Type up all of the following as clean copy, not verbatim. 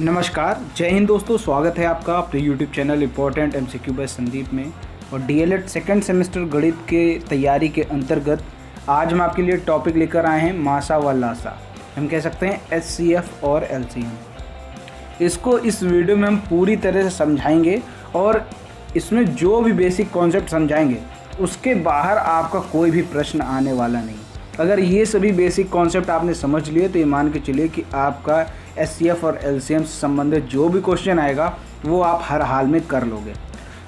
नमस्कार, जय हिंद दोस्तों। स्वागत है आपका अपने YouTube channel important MCQ by Sandeep में। और डीएलएड सेकंड सेमेस्टर गणित के तैयारी के अंतर्गत आज हम आपके लिए टॉपिक लेकर आए हैं मासा व लासा। हम कह सकते हैं एचसीएफ और एलसीएम। इसको इस वीडियो में हम पूरी तरह से समझाएंगे और इसमें जो भी बेसिक कॉन्सेप्ट समझाएंगे उसके बाहर आपका कोई भी प्रश्न आने वाला नहीं। अगर ये सभी बेसिक कॉन्सेप्ट आपने समझ लिए तो ये मान के चलिए कि आपका एचसीएफ और एलसीएम से संबंधित जो भी क्वेश्चन आएगा वो आप हर हाल में कर लोगे।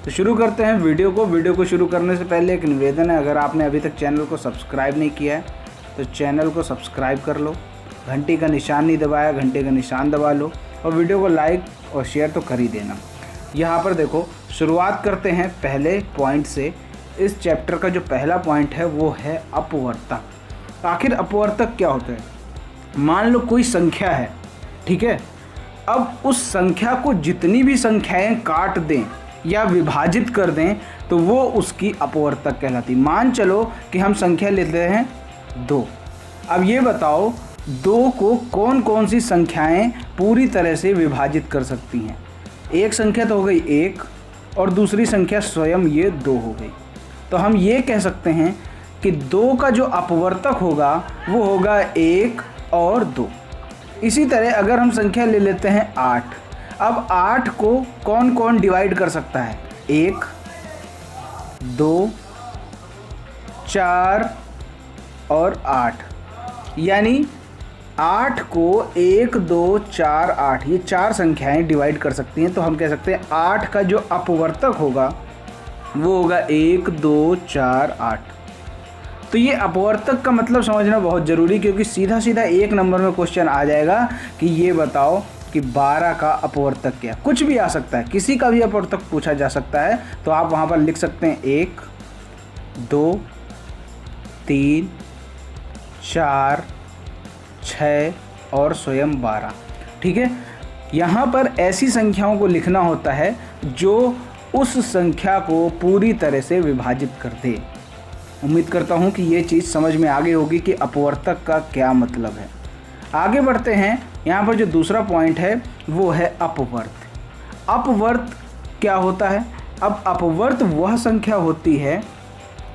तो शुरू करते हैं वीडियो को शुरू करने से पहले एक निवेदन है, अगर आपने अभी तक चैनल को सब्सक्राइब नहीं किया है तो चैनल को सब्सक्राइब कर लो। घंटी का निशान नहीं दबाया, घंटे का निशान दबा लो और वीडियो को लाइक और शेयर तो कर ही देना। यहाँ पर देखो, शुरुआत करते हैं पहले पॉइंट से। इस चैप्टर का जो पहला पॉइंट है वो है अपवर्तक। आखिर अपवर्तक क्या होता है? मान लो कोई संख्या है, ठीक है। अब उस संख्या को जितनी भी संख्याएं काट दें या विभाजित कर दें तो वो उसकी अपवर्तक कहलाती। मान चलो कि हम संख्या लेते हैं 2। अब ये बताओ 2 को कौन कौन सी संख्याएं पूरी तरह से विभाजित कर सकती हैं? एक संख्या तो हो गई 1 और दूसरी संख्या स्वयं ये 2 हो गई। तो हम ये कह सकते हैं कि 2 का जो अपवर्तक होगा वो होगा 1 और 2। इसी तरह अगर हम संख्या ले लेते हैं 8। अब 8 को कौन कौन डिवाइड कर सकता है? 1, 2, 4 और 8। यानी 8 को 1, 2, 4, 8 ये 4 संख्याएं डिवाइड कर सकती हैं। तो हम कह सकते हैं 8 का जो अपवर्तक होगा वो होगा 1, 2, 4, 8। तो ये अपवर्तक का मतलब समझना बहुत ज़रूरी, क्योंकि सीधा सीधा एक नंबर में क्वेश्चन आ जाएगा कि ये बताओ कि 12 का अपवर्तक क्या। कुछ भी आ सकता है, किसी का भी अपवर्तक पूछा जा सकता है। तो आप वहाँ पर लिख सकते हैं 1, 2, 3, 4, 6 और स्वयं 12। ठीक है, यहाँ पर ऐसी संख्याओं को लिखना होता है जो उस संख्या को पूरी तरह से विभाजित कर दे। उम्मीद करता हूँ कि ये चीज़ समझ में आ गई होगी कि अपवर्तक का क्या मतलब है। आगे बढ़ते हैं। यहाँ पर जो दूसरा पॉइंट है वो है अपवर्त। अपवर्त क्या होता है? अब अपवर्त वह संख्या होती है,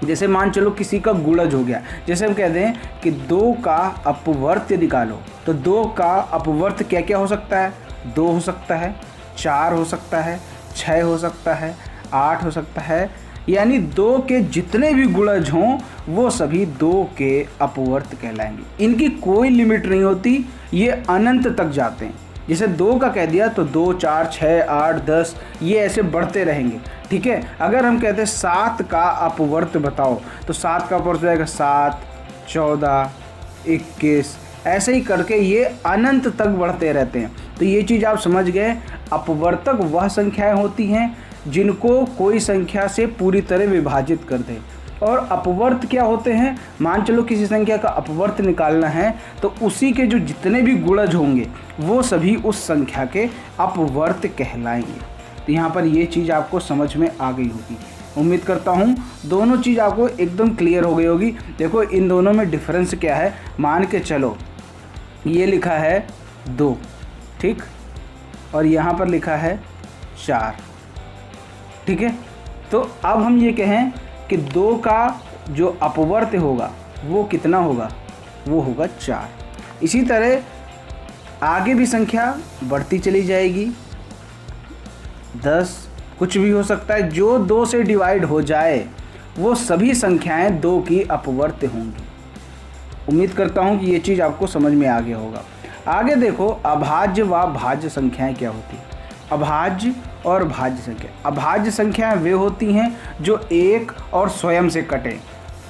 जैसे मान चलो किसी का गुणज हो गया। जैसे हम कहते हैं कि 2 का अपवर्त निकालो, तो 2 का अपवर्त क्या क्या हो सकता है? 2 हो सकता है, 4 हो सकता है, 6 हो सकता है, 8 हो सकता है। यानी 2 के जितने भी गुणज हों वो सभी 2 के अपवर्त कहलाएंगे। इनकी कोई लिमिट नहीं होती, ये अनंत तक जाते हैं। जैसे 2 का कह दिया तो 2, 4, 6, 8, 10 ये ऐसे बढ़ते रहेंगे। ठीक है, अगर हम कहते हैं 7 का अपवर्त बताओ तो 7 का अपवर्त जाएगा 7, 14, 21, ऐसे ही करके ये अनंत तक बढ़ते रहते हैं। तो ये चीज़ आप समझ गए, अपवर्तक वह संख्याएं होती हैं जिनको कोई संख्या से पूरी तरह विभाजित कर दे। और अपवर्त क्या होते हैं? मान चलो किसी संख्या का अपवर्त निकालना है तो उसी के जो जितने भी गुणज होंगे वो सभी उस संख्या के अपवर्त कहलाएंगे। तो यहाँ पर ये चीज़ आपको समझ में आ गई होगी। उम्मीद करता हूँ दोनों चीज़ आपको एकदम क्लियर हो गई होगी। देखो इन दोनों में डिफरेंस क्या है। मान के चलो ये लिखा है 2, ठीक, और यहाँ पर लिखा है 4, ठीक है। तो अब हम ये कहें कि 2 का जो अपवर्त होगा वो कितना होगा? वो होगा 4। इसी तरह आगे भी संख्या बढ़ती चली जाएगी, 10 कुछ भी हो सकता है। जो 2 से डिवाइड हो जाए वो सभी संख्याएं 2 की अपवर्त होंगी। उम्मीद करता हूँ कि ये चीज़ आपको समझ में आ गया होगा। आगे देखो, अभाज्य व भाज्य संख्याएं क्या होती है? अभाज्य और भाज्य संख्या। अभाज्य संख्याएं वे होती हैं जो 1 और स्वयं से कटे।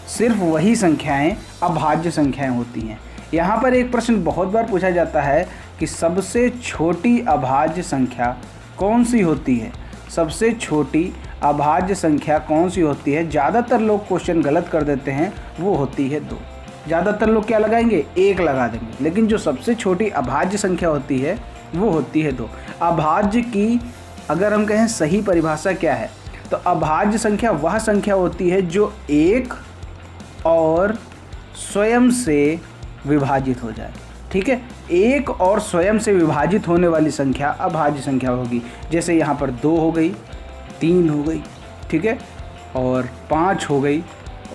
सिर्फ वही संख्याएं अभाज्य संख्याएं होती हैं। यहाँ पर एक प्रश्न बहुत बार पूछा जाता है कि सबसे छोटी अभाज्य संख्या कौन सी होती है? सबसे छोटी अभाज्य संख्या कौन सी होती है? ज़्यादातर लोग क्वेश्चन गलत कर देते हैं, वो होती है 2। ज़्यादातर लोग क्या लगाएंगे? 1 लगा देंगे। लेकिन जो सबसे छोटी अभाज्य संख्या होती है वो होती है 2। अभाज्य की अगर हम कहें सही परिभाषा क्या है तो अभाज्य संख्या वह संख्या होती है जो 1 और स्वयं से विभाजित हो जाए। ठीक है। एक और स्वयं से विभाजित होने वाली संख्या अभाज्य संख्या होगी। जैसे यहाँ पर 2 हो गई, 3 हो गई, ठीक है, और 5 हो गई,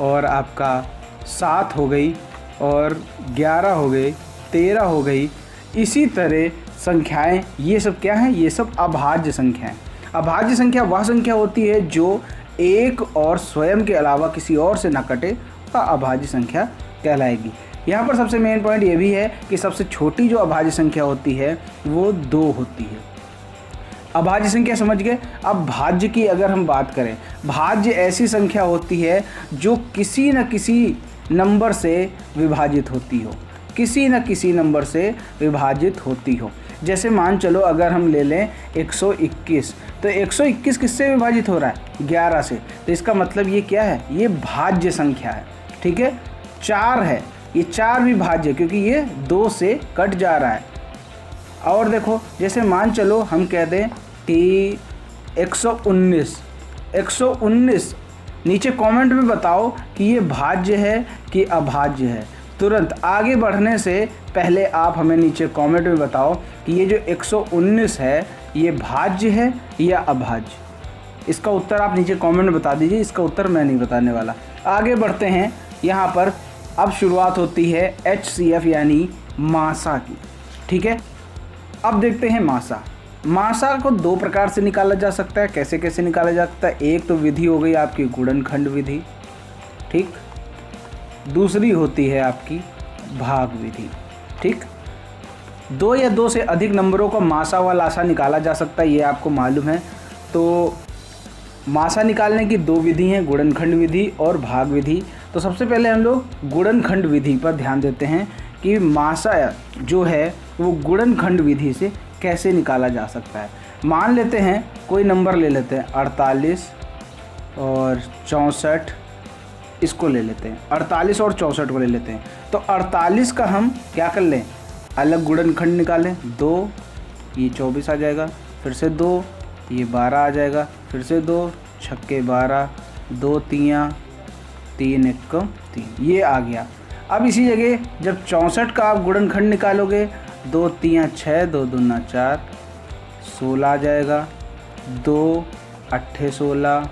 और आपका 7 हो गई, और 11 हो गई, 13 हो गई। इसी तरह संख्याएं, ये सब क्या हैं? ये सब अभाज्य संख्याएं। अभाज्य संख्या वह संख्या होती है जो एक और स्वयं के अलावा किसी और से ना कटे, वह अभाज्य संख्या कहलाएगी। यहाँ पर सबसे मेन पॉइंट ये भी है कि सबसे छोटी जो अभाज्य संख्या होती है वो 2 होती है। अभाज्य संख्या समझ गए। अब भाज्य की अगर हम बात करें, भाज्य ऐसी संख्या होती है जो किसी न किसी नंबर से विभाजित होती हो, किसी न किसी नंबर से विभाजित होती हो। जैसे मान चलो अगर हम ले लें 121, तो 121 किससे विभाजित हो रहा है? 11 से। तो इसका मतलब ये क्या है? ये भाज्य संख्या है, ठीक है। 4 है, ये 4 भी भाज्य, क्योंकि ये 2 से कट जा रहा है। और देखो, जैसे मान चलो हम कह दें कि 119, नीचे कमेंट में बताओ कि ये भाज्य है कि अभाज्य है। तुरंत आगे बढ़ने से पहले आप हमें नीचे कमेंट में बताओ कि ये जो 119 है ये भाज्य है या अभाज्य। इसका उत्तर आप नीचे कमेंट में बता दीजिए, इसका उत्तर मैं नहीं बताने वाला। आगे बढ़ते हैं। यहाँ पर अब शुरुआत होती है HCF यानी मासा की, ठीक है। अब देखते हैं मासा। मासा को 2 प्रकार से निकाला जा सकता है। कैसे कैसे निकाला जा सकता है? एक तो विधि हो गई आपकी गुणनखंड विधि, ठीक। दूसरी होती है आपकी भाग विधि, ठीक। 2 या 2 से अधिक नंबरों को मासा व लासा निकाला जा सकता है, ये आपको मालूम है। तो मासा निकालने की 2 विधि हैं, गुणनखंड विधि और भाग विधि। तो सबसे पहले हम लोग गुणनखंड विधि पर ध्यान देते हैं कि मासा जो है वो गुणनखंड विधि से कैसे निकाला जा सकता है। मान लेते हैं कोई नंबर ले लेते हैं 48 और 64, इसको ले लेते हैं 48 और 64 को ले लेते हैं। तो 48 का हम क्या कर लें? अलग गुणनखंड निकालें। 2, ये 24 आ जाएगा, फिर से 2, ये 12 आ जाएगा, फिर से 2 छक्के 12, 2 3 3 1 3, ये आ गया। अब इसी जगह जब 64 का आप गुणनखंड निकालोगे, 2 3 6, 2 2 4, 16 आ जाएगा, 2 8 16,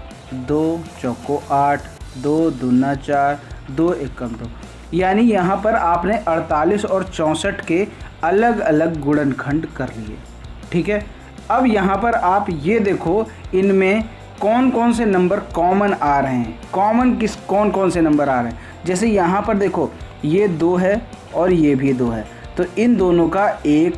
2 चौको 8, 2 2 4, 2 1 2। यानी यहाँ पर आपने 48 और 64 के अलग अलग गुणनखंड कर लिए, ठीक है। अब यहाँ पर आप ये देखो इनमें कौन कौन से नंबर कॉमन आ रहे हैं। कॉमन कौन कौन से नंबर आ रहे हैं? जैसे यहाँ पर देखो ये 2 है और ये भी 2 है, तो इन दोनों का 1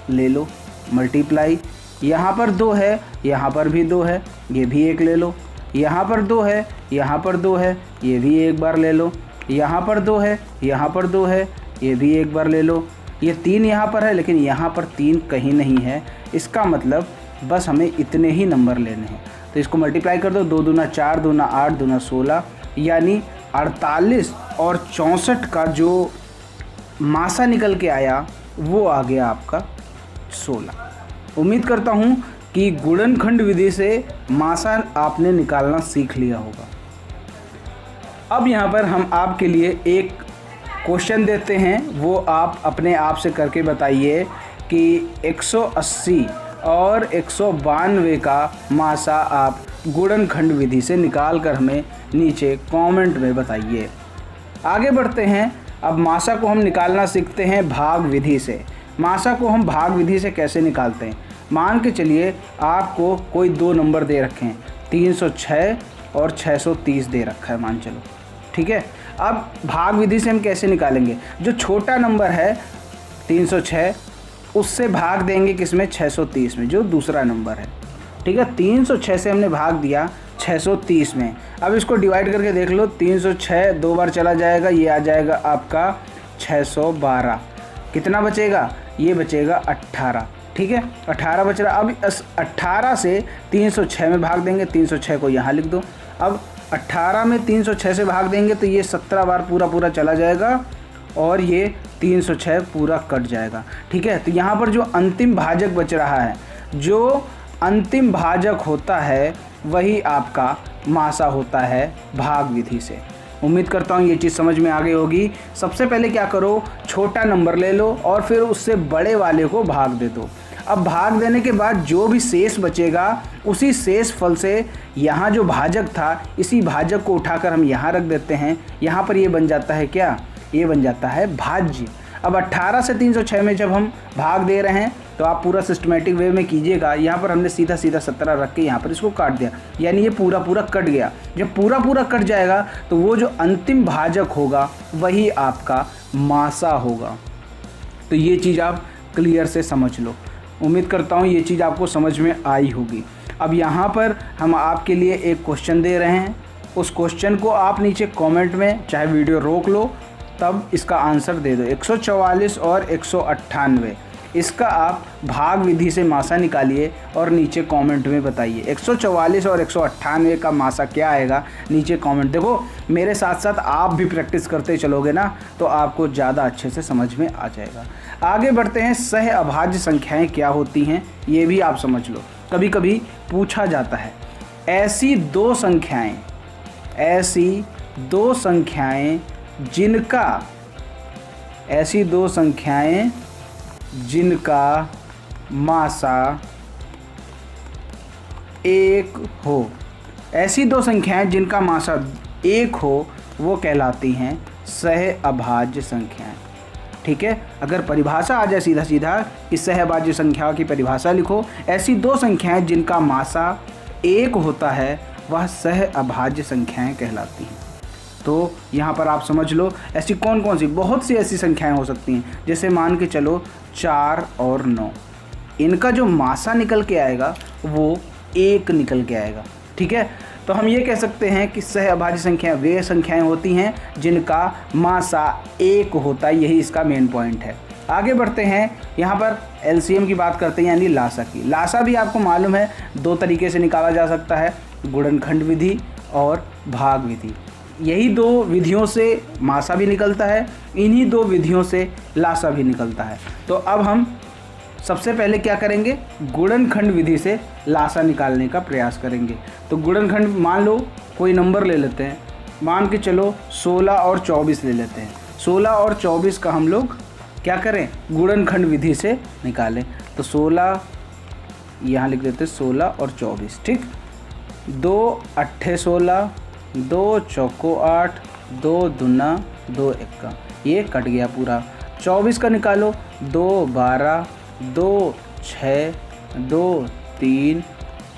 ले लो मल्टीप्लाई। यहाँ पर 2 है, यहाँ पर भी 2 है, ये भी 1 ले लो। यहाँ पर 2 है, यहाँ पर 2 है, ये भी एक बार ले लो। यहाँ पर 2 है, यहाँ पर 2 है, ये भी एक बार ले लो। ये 3 यहाँ पर है, लेकिन यहाँ पर 3 कहीं नहीं है। इसका मतलब बस हमें इतने ही नंबर लेने हैं। तो इसको मल्टीप्लाई कर दो, 2 दूना 4, 2 दूना 8, 2 दूना 16, यानी 48 और 64 का जो मासा निकल के आया वो आ गया आपका 16। उम्मीद करता हूँ कि गुणनखंड विधि से मासा आपने निकालना सीख लिया होगा। अब यहाँ पर हम आपके लिए एक क्वेश्चन देते हैं, वो आप अपने आप से करके बताइए कि 180 और 192 का मासा आप गुणनखंड विधि से निकाल कर हमें नीचे कमेंट में बताइए। आगे बढ़ते हैं। अब मासा को हम निकालना सीखते हैं भाग विधि से। मासा को हम भाग विधि से कैसे निकालते हैं? मान के चलिए आपको कोई 2 नंबर दे रखे हैं, 306 और 630 दे रखा है मान चलो, ठीक है। अब भाग विधि से हम कैसे निकालेंगे? जो छोटा नंबर है 306 उससे भाग देंगे किसमें? 630 में, जो दूसरा नंबर है, ठीक है। 306 से हमने भाग दिया 630 में। अब इसको डिवाइड करके देख लो, 306 2 बार चला जाएगा, ये आ जाएगा आपका 612। कितना बचेगा? ये बचेगा 18, ठीक है। 18 बच रहा। अब 18 से 306 में भाग देंगे, 306 को यहाँ लिख दो। अब 18 में 306 से भाग देंगे तो ये 17 बार पूरा चला जाएगा और ये 306 पूरा कट जाएगा, ठीक है। तो यहाँ पर जो अंतिम भाजक बच रहा है, जो अंतिम भाजक होता है वही आपका मासा होता है भाग विधि से। उम्मीद करता हूँ ये चीज़ समझ में आ गई होगी। सबसे पहले क्या करो, छोटा नंबर ले लो और फिर उससे बड़े वाले को भाग दे दो। अब भाग देने के बाद जो भी शेष बचेगा उसी शेष फल से यहाँ जो भाजक था, इसी भाजक को उठाकर हम यहाँ रख देते हैं। यहाँ पर ये बन जाता है क्या, ये बन जाता है भाज्य। अब 18 से 306 में जब हम भाग दे रहे हैं तो आप पूरा सिस्टमेटिक वे में कीजिएगा। यहाँ पर हमने सीधा सीधा 17 रख के यहाँ पर इसको काट दिया, यानी ये पूरा पूरा कट गया। जब पूरा पूरा कट जाएगा तो वो जो अंतिम भाजक होगा वही आपका मासा होगा। तो ये चीज़ आप क्लियर से समझ लो। उम्मीद करता हूँ ये चीज़ आपको समझ में आई होगी। अब यहाँ पर हम आपके लिए एक क्वेश्चन दे रहे हैं, उस क्वेश्चन को आप नीचे कमेंट में चाहे वीडियो रोक लो तब इसका आंसर दे दो। 144 और 198, इसका आप भाग विधि से मासा निकालिए और नीचे कमेंट में बताइए 144 और 198 का मासा क्या आएगा। नीचे कमेंट, देखो मेरे साथ साथ आप भी प्रैक्टिस करते चलोगे ना तो आपको ज़्यादा अच्छे से समझ में आ जाएगा। आगे बढ़ते हैं, सह अभाज्य संख्याएं क्या होती हैं ये भी आप समझ लो। कभी कभी पूछा जाता है ऐसी दो संख्याएं जिनका मासा एक हो, ऐसी दो संख्याएं जिनका मासा एक हो वो कहलाती हैं सह अभाज्य संख्याएं। ठीक है, अगर परिभाषा आ जाए सीधा सीधा कि सह अभाज्य संख्या की परिभाषा लिखो, ऐसी दो संख्याएं जिनका मासा एक होता है वह सह अभाज्य संख्याएं कहलाती हैं। तो यहाँ पर आप समझ लो ऐसी कौन कौन सी, बहुत सी ऐसी संख्याएं हो सकती हैं। जैसे मान के चलो 4 और 9, इनका जो मासा निकल के आएगा वो 1 निकल के आएगा। ठीक है, तो हम ये कह सकते हैं कि सह अभाज्य संख्याएं वे संख्याएं होती हैं जिनका मासा 1 होता है, यही इसका मेन पॉइंट है। आगे बढ़ते हैं, यहाँ पर एलसीएम की बात करते हैं यानी लासा की। लासा भी आपको मालूम है दो तरीके से निकाला जा सकता है, गुणनखंड विधि और भाग विधि। यही दो विधियों से मासा भी निकलता है, इन्हीं दो विधियों से लासा भी निकलता है। तो अब हम सबसे पहले क्या करेंगे, गुणनखंड विधि से लासा निकालने का प्रयास करेंगे। तो गुणनखंड मान लो कोई नंबर ले लेते हैं, मान के चलो 16 और 24 ले लेते हैं। 16 और 24 का हम लोग क्या करें, गुणनखंड विधि से निकालें। तो 16 यहाँ लिख देते 16 और 24। ठीक, 2 8 16, 2 चौको 8, 2 दूना 2 एक्का, ये कट गया पूरा। 24 का निकालो, 2 12, 2 6, 2 3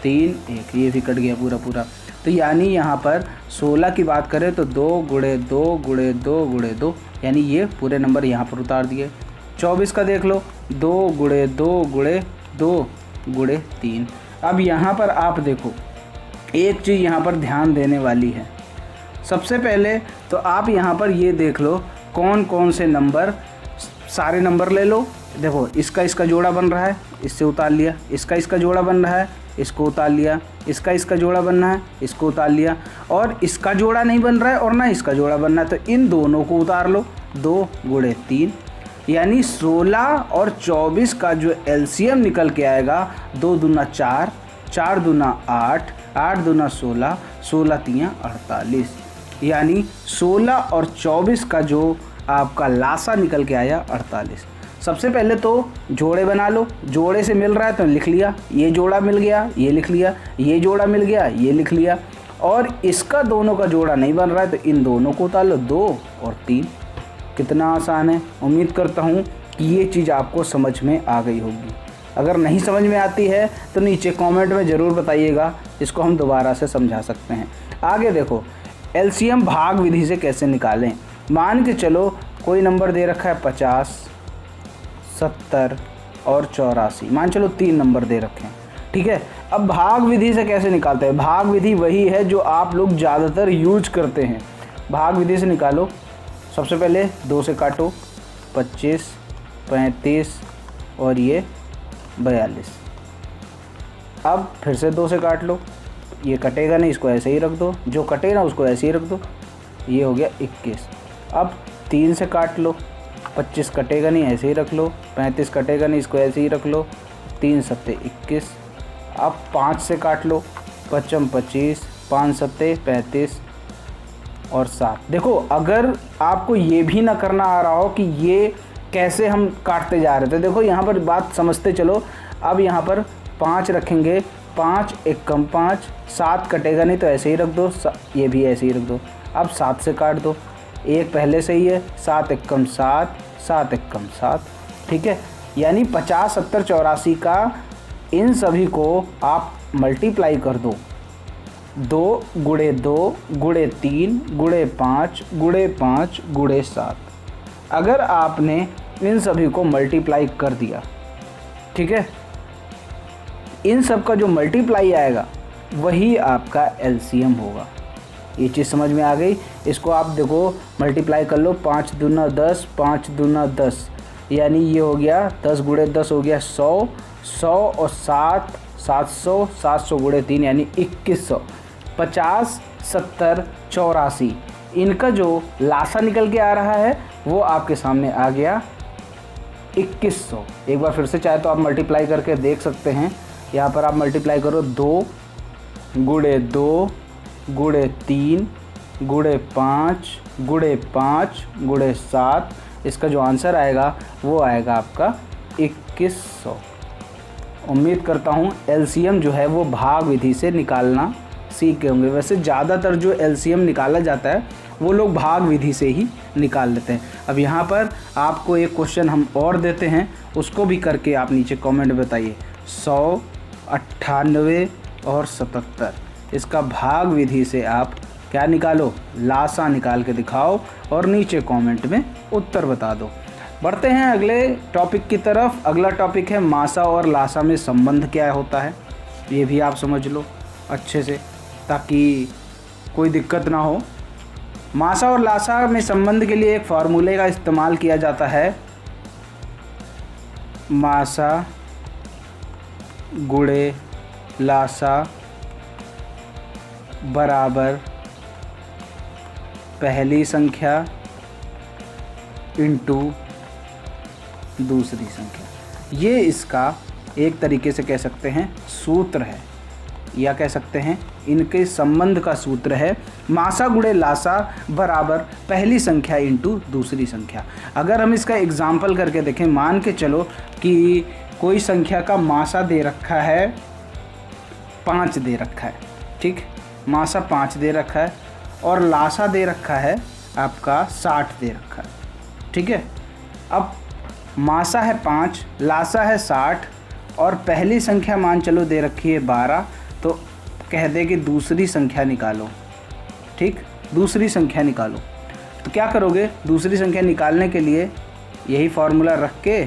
3 1, ये भी कट गया पूरा पूरा। तो यानी यहाँ पर 16 की बात करें तो 2 गुणे 2 गुणे 2 गुणे 2, यानी ये पूरे नंबर यहाँ पर उतार दिए। 24 का देख लो, 2 गुणे 2 गुणे 2 गुणे 3। अब यहाँ पर आप देखो एक चीज़ यहाँ पर ध्यान देने वाली है। सबसे पहले तो आप यहाँ पर ये देख लो कौन कौन से नंबर, सारे नंबर ले लो। देखो इसका जोड़ा बन रहा है, इससे उतार लिया, इसका जोड़ा बन रहा है, इसको उतार लिया, इसका जोड़ा बनना है, इसको उतार लिया, और इसका जोड़ा नहीं बन रहा है और ना इसका जोड़ा बनना है, तो इन दोनों को उतार लो। 2 गुणे 3, यानी 16 और 24 का जो एलसीएम निकल के आएगा, 2 दूना 4, 4 दूना 8, 8 दूना 16, 16 तियाँ 48, यानी 16 और 24 का जो आपका लासा निकल के आया 48। सबसे पहले तो जोड़े बना लो, जोड़े से मिल रहा है तो लिख लिया, ये जोड़ा मिल गया ये लिख लिया, ये जोड़ा मिल गया ये लिख लिया, और इसका दोनों का जोड़ा नहीं बन रहा है तो इन दोनों को उतार लो, 2 और 3। कितना आसान है। उम्मीद करता हूँ कि ये चीज़ आपको समझ में आ गई होगी। अगर नहीं समझ में आती है तो नीचे कमेंट में ज़रूर बताइएगा, इसको हम दोबारा से समझा सकते हैं। आगे देखो एलसीएम भाग विधि से कैसे निकालें। मान के चलो कोई नंबर दे रखा है 50, 70 और 84, मान चलो 3 नंबर दे रखे हैं। ठीक है, अब भाग विधि से कैसे निकालते हैं। भाग विधि वही है जो आप लोग ज़्यादातर यूज करते हैं। भाग विधि से निकालो, सबसे पहले 2 से काटो, 25, 35 और ये 42। अब फिर से 2 से काट लो, ये कटेगा नहीं, इसको ऐसे ही रख दो, जो कटे ना उसको ऐसे ही रख दो, ये हो गया 21। अब 3 से काट लो, 25 कटेगा नहीं, ऐसे ही रख लो, 35 कटेगा नहीं, इसको ऐसे ही रख लो, 3 सत्ते 21। अब 5 से काट लो, 55 25, 5 सत्ते 35, और 7। देखो अगर आपको ये भी ना करना आ रहा हो कि ये कैसे हम काटते जा रहे थे, देखो यहाँ पर बात समझते चलो। अब यहाँ पर 5 रखेंगे, 5 एक कम 5, 7 कटेगा नहीं तो ऐसे ही रख दो, ये भी ऐसे ही रख दो। अब 7 से काट दो, 1 पहले से ही है, 7 एक कम 7, 7 एक कम 7, ठीक है। यानी 50, 70, 84 का इन सभी को आप मल्टीप्लाई कर दो, 2 गुणे 2 गुणे 3 गुणे 5 गुणे 5 गुणे 7। अगर आपने इन सभी को मल्टीप्लाई कर दिया, ठीक है, इन सब का जो मल्टीप्लाई आएगा वही आपका एलसीएम होगा। ये चीज़ समझ में आ गई। इसको आप देखो मल्टीप्लाई कर लो, 5 दूना 10, 5 दूना 10, यानी ये हो गया 10 गुणे 10 हो गया 100, 100 और 7 700, 700 गुणे 3 यानी 2100। 50, 70, 84 इनका जो लासा निकल के आ रहा है वो आपके सामने आ गया 2100। एक बार फिर से चाहे तो आप मल्टीप्लाई करके देख सकते हैं। यहाँ पर आप मल्टीप्लाई करो, 2 गुणे 2 गुणे 3 गुणे 5 गुणे 5 गुणे 7, इसका जो आंसर आएगा वो आएगा आपका 2100। उम्मीद करता हूँ एलसीएम जो है वो भाग विधि से निकालना सीख गए होंगे। वैसे ज़्यादातर जो एलसीएम निकाला जाता है वो लोग भाग विधि से ही निकाल लेते हैं। अब यहाँ पर आपको एक क्वेश्चन हम और देते हैं, उसको भी करके आप नीचे कमेंट बताइए। 100, 98 और 77, इसका भाग विधि से आप क्या निकालो, लासा निकाल के दिखाओ और नीचे कमेंट में उत्तर बता दो। बढ़ते हैं अगले टॉपिक की तरफ। अगला टॉपिक है मासा और लासा में संबंध क्या होता है, ये भी आप समझ लो अच्छे से ताकि कोई दिक्कत ना हो। मासा और लासा में संबंध के लिए एक फार्मूले का इस्तेमाल किया जाता है, मासा गुणे लासा बराबर पहली संख्या इंटू दूसरी संख्या। ये इसका एक तरीके से कह सकते हैं सूत्र है, या कह सकते हैं इनके संबंध का सूत्र है, मासा गुणे लासा बराबर पहली संख्या इंटू दूसरी संख्या। अगर हम इसका एग्जाम्पल करके देखें, मान के चलो कि कोई संख्या का मासा दे रखा है 5 दे रखा है, ठीक, मासा 5 दे रखा है और लासा दे रखा है आपका 60 दे रखा है, ठीक है। अब मासा है 5, लासा है 60 और पहली संख्या मान चलो दे रखी है 12, तो कह दे कि दूसरी संख्या निकालो, ठीक, दूसरी संख्या निकालो। तो क्या करोगे, दूसरी संख्या निकालने के लिए यही फार्मूला रख के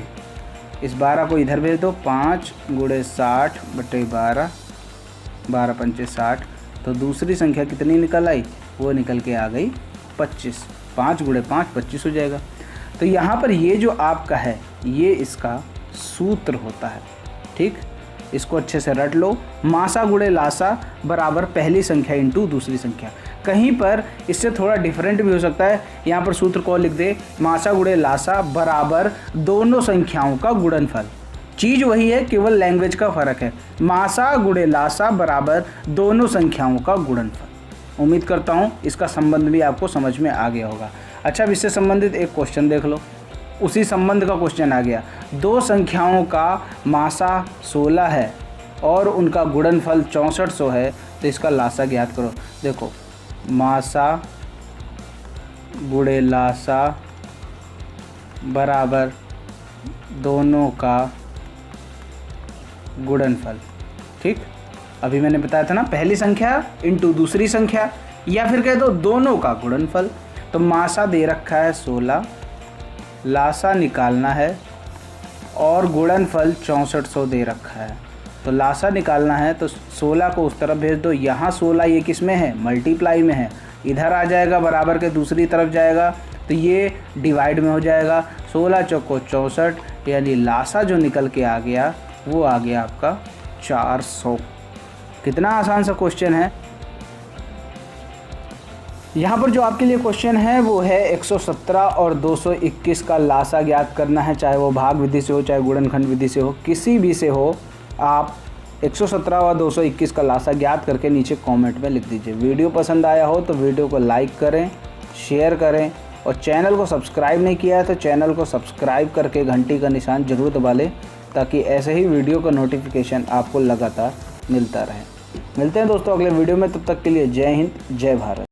इस 12 को इधर भेज दो, 5 गुणे 60 बटे 12, 12 पंचे 60, तो दूसरी संख्या कितनी निकल आई, वो निकल के आ गई 25। 5 गुणे 5 25 हो जाएगा। तो यहाँ पर ये जो आपका है ये इसका सूत्र होता है, ठीक, इसको अच्छे से रट लो। मासा गुणे लासा बराबर पहली संख्या इंटू दूसरी संख्या। कहीं पर इससे थोड़ा डिफरेंट भी हो सकता है, यहाँ पर सूत्र को लिख दे, मासा गुणे लासा बराबर दोनों संख्याओं का गुणनफल। चीज़ वही है, केवल लैंग्वेज का फ़र्क है। मासा गुणे लासा बराबर दोनों संख्याओं का गुणनफल। उम्मीद करता हूँ इसका संबंध भी आपको समझ में आ गया होगा। अच्छा, अब इससे संबंधित एक क्वेश्चन देख लो, उसी संबंध का क्वेश्चन आ गया। दो संख्याओं का मासा 16 है और उनका गुणनफल 6400 है, तो इसका लासा ज्ञात करो। देखो, मासा गुणे लासा बराबर दोनों का गुणनफल, ठीक। अभी मैंने बताया था ना, पहली संख्या इंटू दूसरी संख्या, या फिर कह दो दोनों का गुणनफल। तो मासा दे रखा है 16, लासा निकालना है और गुणनफल 6400 दे रखा है। तो लासा निकालना है तो 16 को उस तरफ भेज दो, यहाँ 16 ये किस में है, मल्टीप्लाई में है, इधर आ जाएगा बराबर के दूसरी तरफ जाएगा तो ये डिवाइड में हो जाएगा। 16 चौको 64, यानी लासा जो निकल के आ गया वो आ गया आपका 400। कितना आसान सा क्वेश्चन है। यहाँ पर जो आपके लिए क्वेश्चन है वो है 117 और 221 का लासा ज्ञात करना है, चाहे वो भाग विधि से हो चाहे गुणनखंड विधि से हो, किसी भी से हो। आप 117 व 221 का लासा ज्ञात करके नीचे कमेंट में लिख दीजिए। वीडियो पसंद आया हो तो वीडियो को लाइक करें, शेयर करें और चैनल को सब्सक्राइब नहीं किया है तो चैनल को सब्सक्राइब करके घंटी का निशान जरूर दबा लें, ताकि ऐसे ही वीडियो का नोटिफिकेशन आपको लगातार मिलता रहे। मिलते हैं दोस्तों अगले वीडियो में, तब तक के लिए जय हिंद, जय भारत।